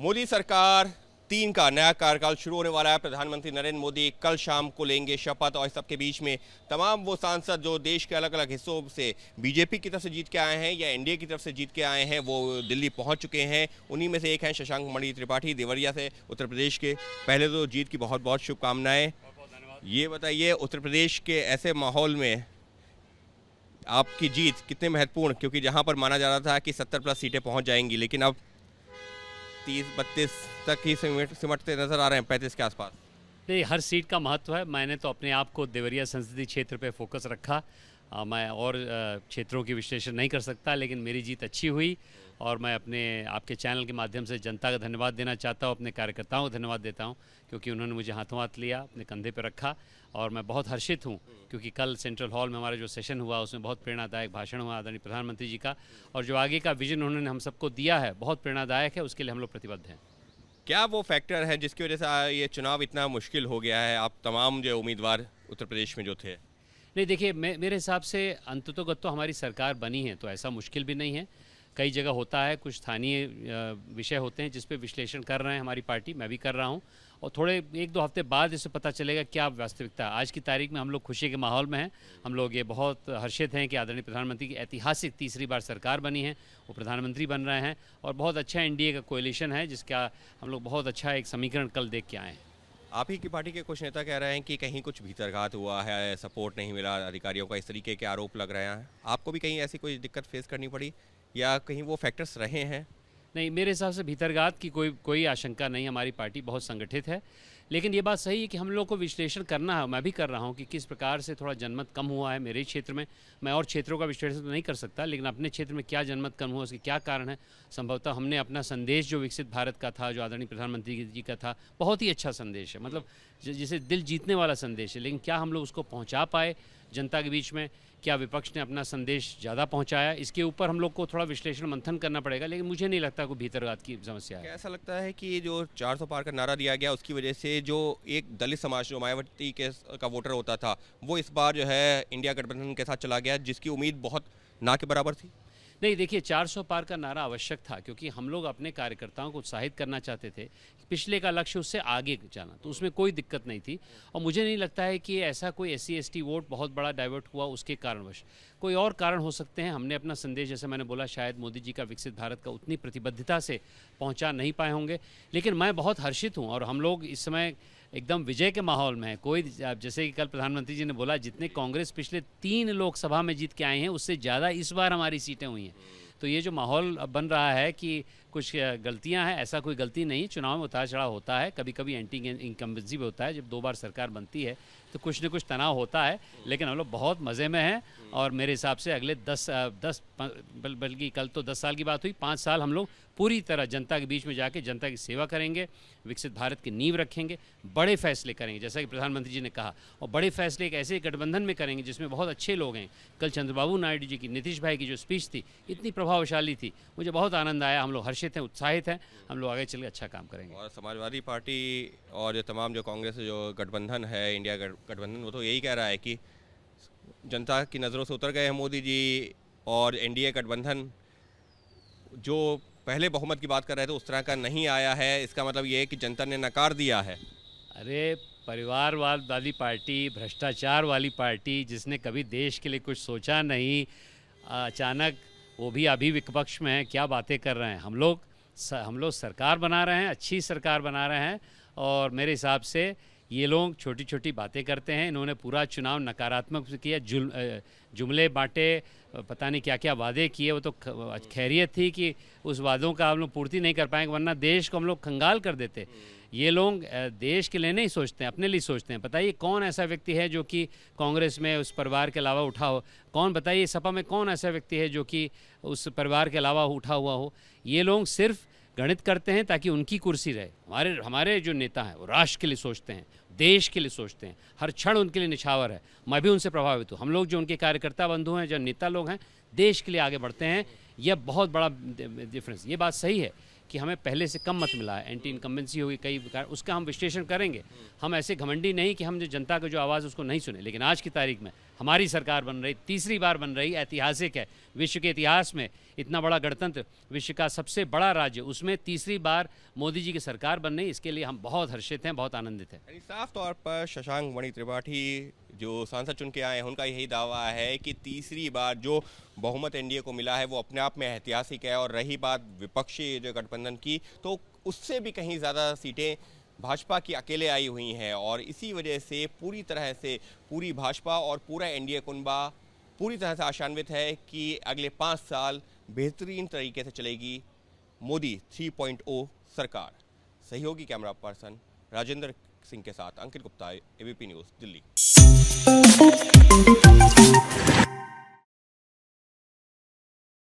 मोदी सरकार 3 का नया कार्यकाल शुरू होने वाला है। प्रधानमंत्री नरेंद्र मोदी कल शाम को लेंगे शपथ और इस सबके बीच में तमाम वो सांसद जो देश के अलग अलग हिस्सों से बीजेपी की तरफ से जीत के आए हैं या एनडीए की तरफ से जीत के आए हैं वो दिल्ली पहुंच चुके हैं। उन्हीं में से एक हैं शशांक मणि त्रिपाठी देवरिया से उत्तर प्रदेश के। पहले तो जीत की बहुत बहुत शुभकामनाएं। ये बताइए उत्तर प्रदेश के ऐसे माहौल में आपकी जीत कितने महत्वपूर्ण, क्योंकि जहां पर माना जा रहा था कि 70+ सीटें पहुंच जाएंगी लेकिन अब 30-32 तक ही सिमटते नजर आ रहे हैं, 35 के आसपास। नहीं, हर सीट का महत्व है। मैंने तो अपने आप को देवरिया संसदीय क्षेत्र पे फोकस रखा। मैं और क्षेत्रों की विश्लेषण नहीं कर सकता, लेकिन मेरी जीत अच्छी हुई और मैं अपने आपके चैनल के माध्यम से जनता का धन्यवाद देना चाहता हूँ, अपने कार्यकर्ताओं को धन्यवाद देता हूँ क्योंकि उन्होंने मुझे हाथों हाथ लिया, अपने कंधे पर रखा और मैं बहुत हर्षित हूँ क्योंकि कल सेंट्रल हॉल में हमारा जो सेशन हुआ उसमें बहुत प्रेरणादायक भाषण हुआ आदरणीय प्रधानमंत्री जी का, और जो आगे का विजन उन्होंने हम सबको दिया है बहुत प्रेरणादायक है। उसके लिए हम लोग प्रतिबद्ध हैं। क्या वो फैक्टर है जिसकी वजह से ये चुनाव इतना मुश्किल हो गया है? आप तमाम जो उम्मीदवार उत्तर प्रदेश में जो थे। नहीं, देखिए, मेरे हिसाब से अंततोगत तो हमारी सरकार बनी है तो ऐसा मुश्किल भी नहीं है। कई जगह होता है, कुछ स्थानीय विषय होते हैं जिस पे विश्लेषण कर रहे हैं हमारी पार्टी, मैं भी कर रहा हूं, और थोड़े 1-2 हफ्ते बाद इससे पता चलेगा क्या वास्तविकता है। आज की तारीख में हम लोग खुशी के माहौल में हैं। हम लोग ये बहुत हर्षित हैं कि आदरणीय प्रधानमंत्री की ऐतिहासिक तीसरी बार सरकार बनी है, वो प्रधानमंत्री बन रहे हैं और बहुत अच्छा एनडीए का कोएलिशन है जिसका हम लोग बहुत अच्छा एक समीकरण कल देख के आए हैं। आप ही की पार्टी के कुछ नेता कह रहे हैं कि कहीं कुछ भीतरघात हुआ है, सपोर्ट नहीं मिला अधिकारियों का, इस तरीके के आरोप लग रहे हैं। आपको भी कहीं ऐसी कोई दिक्कत फेस करनी पड़ी या कहीं वो फैक्टर्स रहे हैं? नहीं, मेरे हिसाब से भीतरघात की कोई आशंका नहीं। हमारी पार्टी बहुत संगठित है, लेकिन ये बात सही है कि हम लोग को विश्लेषण करना है। मैं भी कर रहा हूँ कि किस प्रकार से थोड़ा जनमत कम हुआ है मेरे क्षेत्र में। मैं और क्षेत्रों का विश्लेषण तो नहीं कर सकता, लेकिन अपने क्षेत्र में क्या जनमत कम हुआ, उसके क्या कारण है। संभवतः हमने अपना संदेश जो विकसित भारत का था, जो आदरणीय प्रधानमंत्री जी का था, बहुत ही अच्छा संदेश है, मतलब जिसे दिल जीतने वाला संदेश है, लेकिन क्या हम लोग उसको पहुँचा पाए जनता के बीच में? क्या विपक्ष ने अपना संदेश ज़्यादा पहुंचाया? इसके ऊपर हम लोग को थोड़ा विश्लेषण मंथन करना पड़ेगा, लेकिन मुझे नहीं लगता कोई भीतरघात की समस्या है। क्या ऐसा लगता है कि जो 400 पार का नारा दिया गया उसकी वजह से जो एक दलित समाज जो मायावती का वोटर होता था वो इस बार जो है इंडिया गठबंधन के साथ चला गया, जिसकी उम्मीद बहुत ना के बराबर थी? नहीं, देखिए, 400 पार का नारा आवश्यक था क्योंकि हम लोग अपने कार्यकर्ताओं को उत्साहित करना चाहते थे। पिछले का लक्ष्य उससे आगे जाना, तो उसमें कोई दिक्कत नहीं थी और मुझे नहीं लगता है कि ऐसा कोई SC ST वोट बहुत बड़ा डाइवर्ट हुआ उसके कारणवश। कोई और कारण हो सकते हैं। हमने अपना संदेश, जैसे मैंने बोला, शायद मोदी जी का विकसित भारत का उतनी प्रतिबद्धता से पहुंचा नहीं पाए होंगे, लेकिन मैं बहुत हर्षित हूं और हम लोग इस समय एकदम विजय के माहौल में है। कोई, जैसे कि कल प्रधानमंत्री जी ने बोला, जितने कांग्रेस पिछले 3 लोकसभा में जीत के आए हैं उससे ज़्यादा इस बार हमारी सीटें हुई हैं। तो ये जो माहौल बन रहा है कि कुछ गलतियां हैं, ऐसा कोई गलती नहीं। चुनाव में उतार चढ़ाव होता है, कभी कभी एंटी इनकम्बेंसी भी होता है। जब 2 बार सरकार बनती है तो कुछ न कुछ तनाव होता है, लेकिन हम लोग बहुत मज़े में हैं और मेरे हिसाब से अगले 10 बल्कि कल तो 10 साल की बात हुई, 5 साल हम लोग पूरी तरह जनता के बीच में जाके जनता की सेवा करेंगे, विकसित भारत की नींव रखेंगे, बड़े फैसले करेंगे जैसा कि प्रधानमंत्री जी ने कहा, और बड़े फैसले एक ऐसे गठबंधन में करेंगे जिसमें बहुत अच्छे लोग हैं। कल चंद्रबाबू नायडू जी की, नीतीश भाई की जो स्पीच थी इतनी प्रभावशाली थी, मुझे बहुत आनंद आया। हम लोग हर्षित हैं, उत्साहित हैं, हम लोग आगे चल के अच्छा काम करेंगे। और समाजवादी पार्टी और जो तमाम जो कांग्रेस जो गठबंधन है, इंडिया गठबंधन, वो तो यही कह रहा है कि जनता की नज़रों से उतर गए हैं मोदी जी, और एनडीए गठबंधन जो पहले बहुमत की बात कर रहे थे उस तरह का नहीं आया है। इसका मतलब ये है कि जनता ने नकार दिया है। अरे, परिवारवाद वाली पार्टी, भ्रष्टाचार वाली पार्टी, जिसने कभी देश के लिए कुछ सोचा नहीं, अचानक वो भी अभी विपक्ष में है, क्या बातें कर रहे हैं। हम लोग सरकार बना रहे हैं, अच्छी सरकार बना रहे हैं, और मेरे हिसाब से ये लोग छोटी छोटी बातें करते हैं। इन्होंने पूरा चुनाव नकारात्मक किया, जुमले बांटे, पता नहीं क्या क्या वादे किए। वो तो खैरियत थी कि उस वादों का हम लोग पूर्ति नहीं कर पाएंगे, वरना देश को हम लोग कंगाल कर देते। ये लोग देश के लिए नहीं सोचते हैं, अपने लिए सोचते हैं। बताइए कौन ऐसा व्यक्ति है जो कि कांग्रेस में उस परिवार के अलावा उठा हो? कौन, बताइए सपा में कौन ऐसा व्यक्ति है जो कि उस परिवार के अलावा उठा हुआ हो? ये लोग सिर्फ गणित करते हैं ताकि उनकी कुर्सी रहे। हमारे जो नेता हैं वो राष्ट्र के लिए सोचते हैं, देश के लिए सोचते हैं, हर क्षण उनके लिए निछावर है। मैं भी उनसे प्रभावित हूँ। हम लोग जो उनके कार्यकर्ता बंधु हैं, जो नेता लोग हैं, देश के लिए आगे बढ़ते हैं। यह बहुत बड़ा डिफरेंस। ये बात सही है कि हमें पहले से कम मत मिला है, एंटी इनकम्बेंसी होगी कई उसका हम विश्लेषण करेंगे। हम ऐसे घमंडी नहीं कि हम जो जनता का जो आवाज़ उसको नहीं सुने, लेकिन आज की तारीख में हमारी सरकार बन रही, तीसरी बार बन रही, ऐतिहासिक है। विश्व के इतिहास में इतना बड़ा गणतंत्र, विश्व का सबसे बड़ा राज्य, उसमें तीसरी बार मोदी जी की सरकार बन रही, इसके लिए हम बहुत हर्षित हैं, बहुत आनंदित हैं। यानी साफ तौर पर शशांक मणि त्रिपाठी जो सांसद चुन के आए हैं उनका यही दावा है कि तीसरी बार जो बहुमत एनडीए को मिला है वो अपने आप में ऐतिहासिक है। और रही बात विपक्षी जो गठबंधन की, तो उससे भी कहीं ज़्यादा सीटें भाजपा की अकेले आई हुई हैं और इसी वजह से पूरी तरह से पूरी भाजपा और पूरा एनडीए कुनबा पूरी तरह से आशान्वित है कि अगले 5 साल बेहतरीन तरीके से चलेगी मोदी 3.0 सरकार। सहयोगी कैमरा पर्सन राजेंद्र सिंह के साथ अंकित गुप्ता, एबीपी न्यूज़, दिल्ली।